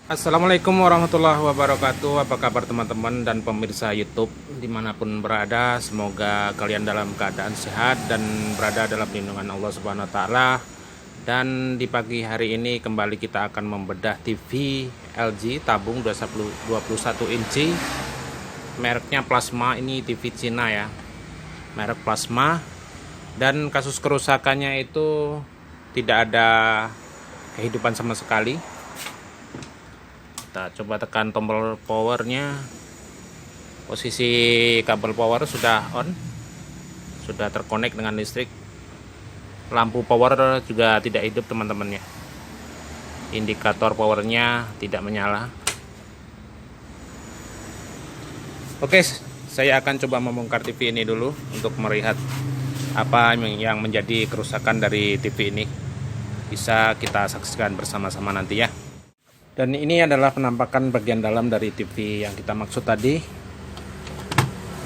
Assalamualaikum warahmatullahi wabarakatuh. Apa kabar teman-teman dan pemirsa YouTube dimanapun berada? Semoga kalian dalam keadaan sehat dan berada dalam lindungan Allah Subhanahu Wa Taala. Dan di pagi hari ini kembali kita akan membedah TV LG tabung 21 inci. Mereknya Plasma, ini TV Cina ya. Merek Plasma. Dan kasus kerusakannya itu tidak ada kehidupan sama sekali. Kita coba tekan tombol powernya. Posisi kabel power sudah on, sudah terkonek dengan listrik. Lampu power juga tidak hidup teman-teman ya. Indikator powernya tidak menyala. Oke, saya akan coba membongkar TV ini dulu untuk melihat apa yang menjadi kerusakan dari TV ini. Bisa kita saksikan bersama-sama nanti ya. Dan ini adalah penampakan bagian dalam dari TV yang kita maksud tadi.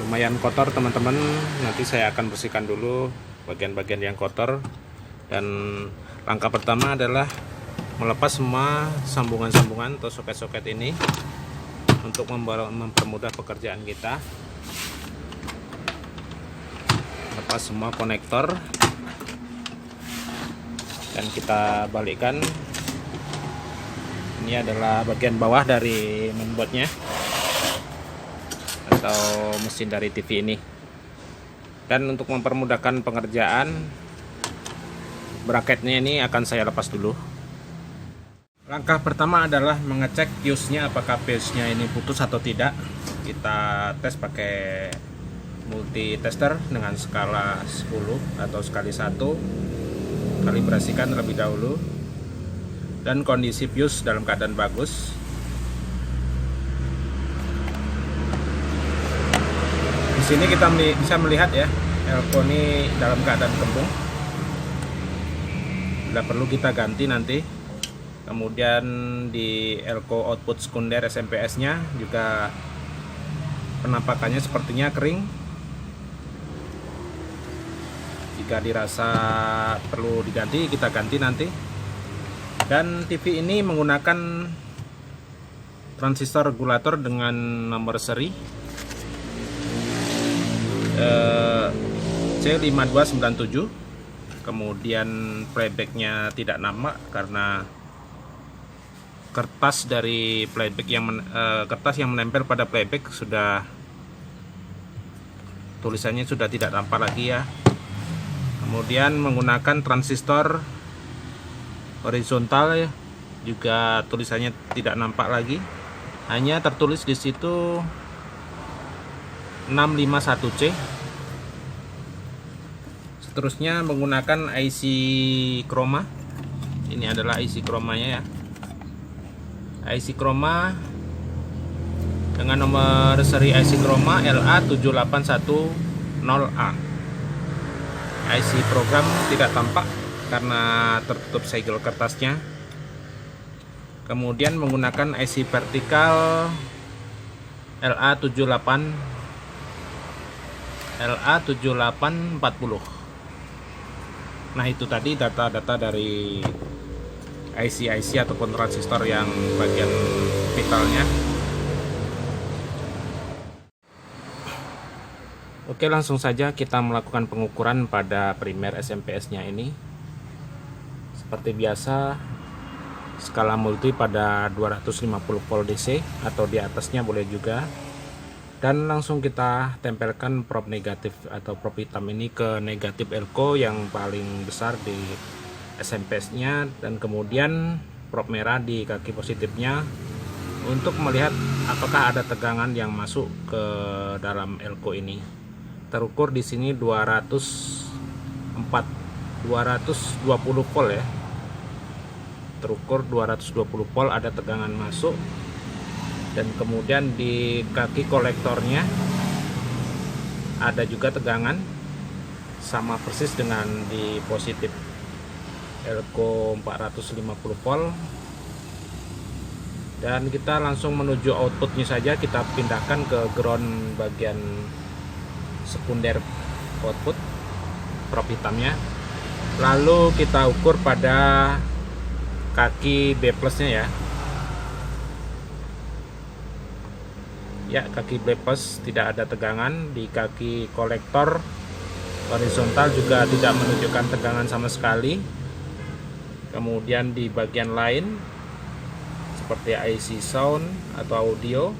Lumayan kotor teman-teman. Nanti saya akan bersihkan dulu bagian-bagian yang kotor. Dan langkah pertama adalah melepas semua sambungan-sambungan atau soket-soket ini untuk mempermudah pekerjaan kita. Lepas semua konektor dan kita balikkan. Ini adalah bagian bawah dari mainboardnya atau mesin dari TV ini. Dan untuk mempermudahkan pengerjaan, bracketnya ini akan saya lepas dulu. Langkah pertama adalah mengecek fuse-nya, apakah fuse-nya ini putus atau tidak. Kita tes pakai multi tester dengan skala 10 atau sekali 1. Kalibrasikan terlebih dahulu. Dan kondisi fuse dalam keadaan bagus. Di sini kita bisa melihat ya, elko ini dalam keadaan kembung. Bila perlu kita ganti nanti. Kemudian di elko output sekunder SMP-S-nya juga penampakannya sepertinya kering. Jika dirasa perlu diganti, kita ganti nanti. Dan TV ini menggunakan transistor regulator dengan nomor seri C5297. Kemudian playbacknya tidak nampak karena kertas dari playback kertas yang menempel pada playback sudah, tulisannya sudah tidak tampak lagi ya. Kemudian menggunakan transistor horizontal ya, juga tulisannya tidak nampak lagi, hanya tertulis di situ 651C. Seterusnya menggunakan IC chroma. Ini adalah IC chromanya ya, IC chroma dengan nomor seri IC chroma LA7810A. IC program tidak tampak karena tertutup segel kertasnya. Kemudian menggunakan IC vertikal LA7840. Nah, itu tadi data-data dari IC ataupun transistor yang bagian vitalnya. Oke, langsung saja kita melakukan pengukuran pada primer SMP-S-nya ini. Seperti biasa, skala multi pada 250 volt DC atau di atasnya boleh juga. Dan langsung kita tempelkan probe negatif atau probe hitam ini ke negatif elko yang paling besar di SMP-S-nya, dan kemudian probe merah di kaki positifnya untuk melihat apakah ada tegangan yang masuk ke dalam elko ini. Terukur di sini 220 volt ya. Terukur 220 volt, ada tegangan masuk. Dan kemudian di kaki kolektornya ada juga tegangan, sama persis dengan di positif elko 450 volt. Dan kita langsung menuju outputnya saja, kita pindahkan ke ground bagian sekunder output probe hitamnya. Lalu kita ukur pada kaki B plusnya ya. Ya, kaki bypass tidak ada tegangan. Di kaki kolektor horizontal juga tidak menunjukkan tegangan sama sekali. Kemudian di bagian lain seperti IC sound atau audio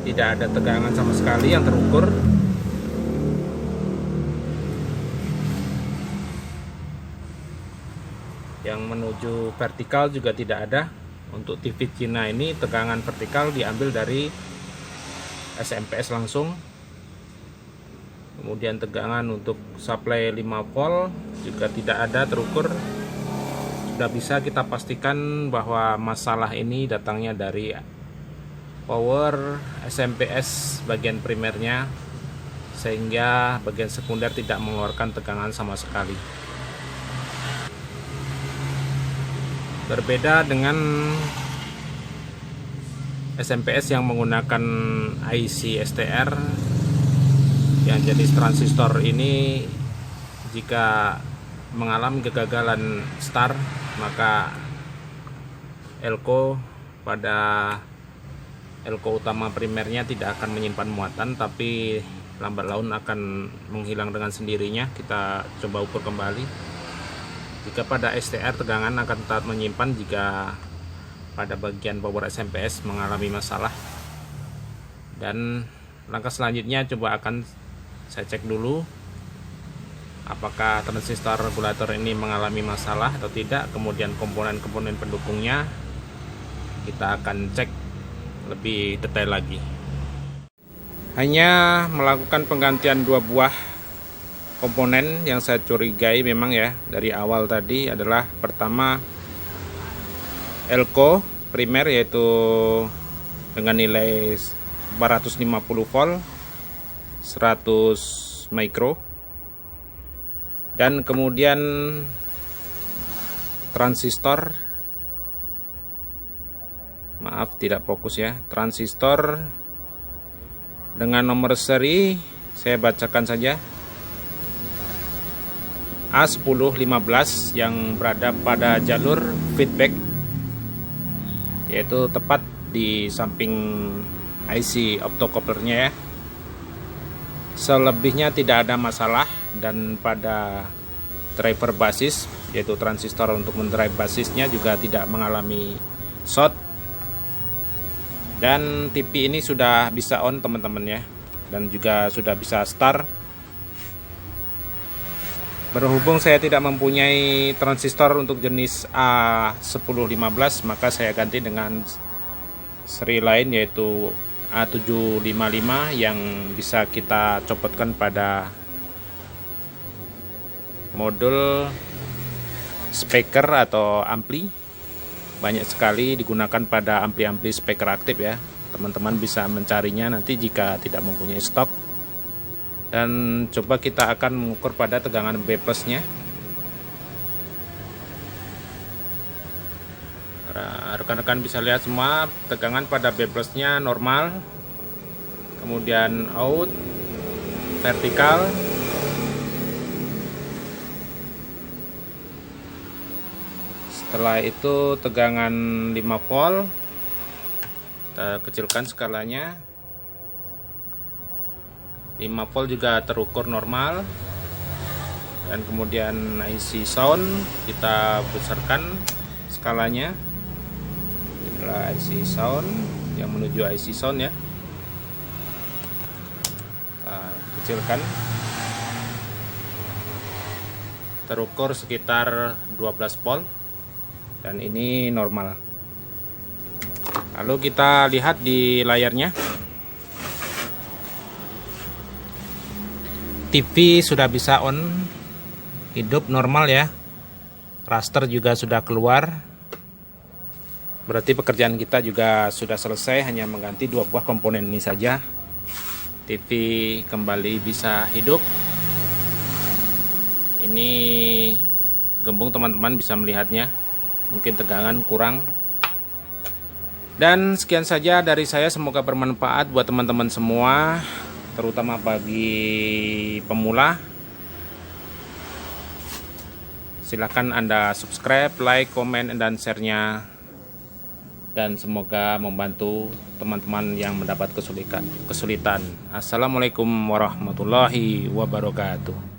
tidak ada tegangan sama sekali yang terukur. Yang menuju vertikal juga tidak ada. Untuk TV Cina ini tegangan vertikal diambil dari SMPS langsung. Kemudian tegangan untuk supply 5 volt juga tidak ada terukur. Sudah bisa kita pastikan bahwa masalah ini datangnya dari power SMPS bagian primernya, sehingga bagian sekunder tidak mengeluarkan tegangan sama sekali. Berbeda dengan SMPS yang menggunakan IC STR yang jenis transistor ini, jika mengalami kegagalan start, maka elko pada elko utama primernya tidak akan menyimpan muatan, tapi lambat laun akan menghilang dengan sendirinya. Kita coba ukur kembali. Jika pada STR tegangan akan tetap menyimpan jika pada bagian power SMPS mengalami masalah. Dan langkah selanjutnya coba akan saya cek dulu apakah transistor regulator ini mengalami masalah atau tidak. Kemudian komponen-komponen pendukungnya kita akan cek lebih detail lagi. Hanya melakukan penggantian 2 buah komponen yang saya curigai memang ya dari awal tadi adalah, pertama elko primer yaitu dengan nilai 450 volt 100 mikro, dan kemudian transistor, maaf tidak fokus ya, transistor dengan nomor seri saya bacakan saja, A1015 yang berada pada jalur feedback, yaitu tepat di samping IC optocouplernya ya. Selebihnya tidak ada masalah, dan pada driver basis yaitu transistor untuk mendrive basisnya juga tidak mengalami short, dan TV ini sudah bisa on teman-teman ya, dan juga sudah bisa start. Berhubung saya tidak mempunyai transistor untuk jenis A1015, maka saya ganti dengan seri lain yaitu A755 yang bisa kita copotkan pada modul speaker atau ampli. Banyak sekali digunakan pada ampli-ampli speaker aktif ya. Teman-teman bisa mencarinya nanti jika tidak mempunyai stok. Dan coba kita akan mengukur pada tegangan bypassnya. Rekan-rekan bisa lihat semua tegangan pada bypassnya normal, kemudian out, vertikal, setelah itu tegangan 5 volt. Kita kecilkan skalanya. 5 volt juga terukur normal, dan kemudian IC sound kita besarkan skalanya. Inilah IC sound yang menuju IC sound ya, kita kecilkan, terukur sekitar 12 volt, dan ini normal. Lalu kita lihat di layarnya, TV sudah bisa on, hidup normal ya, raster juga sudah keluar, berarti pekerjaan kita juga sudah selesai, hanya mengganti 2 buah komponen ini saja. TV kembali bisa hidup. Ini gembung, teman-teman bisa melihatnya, mungkin tegangan kurang. Dan sekian saja dari saya, semoga bermanfaat buat teman-teman semua, terutama bagi pemula. Silahkan Anda subscribe, like, komen, dan share-nya. dan semoga membantu teman-teman yang mendapat kesulitan. Assalamualaikum warahmatullahi wabarakatuh.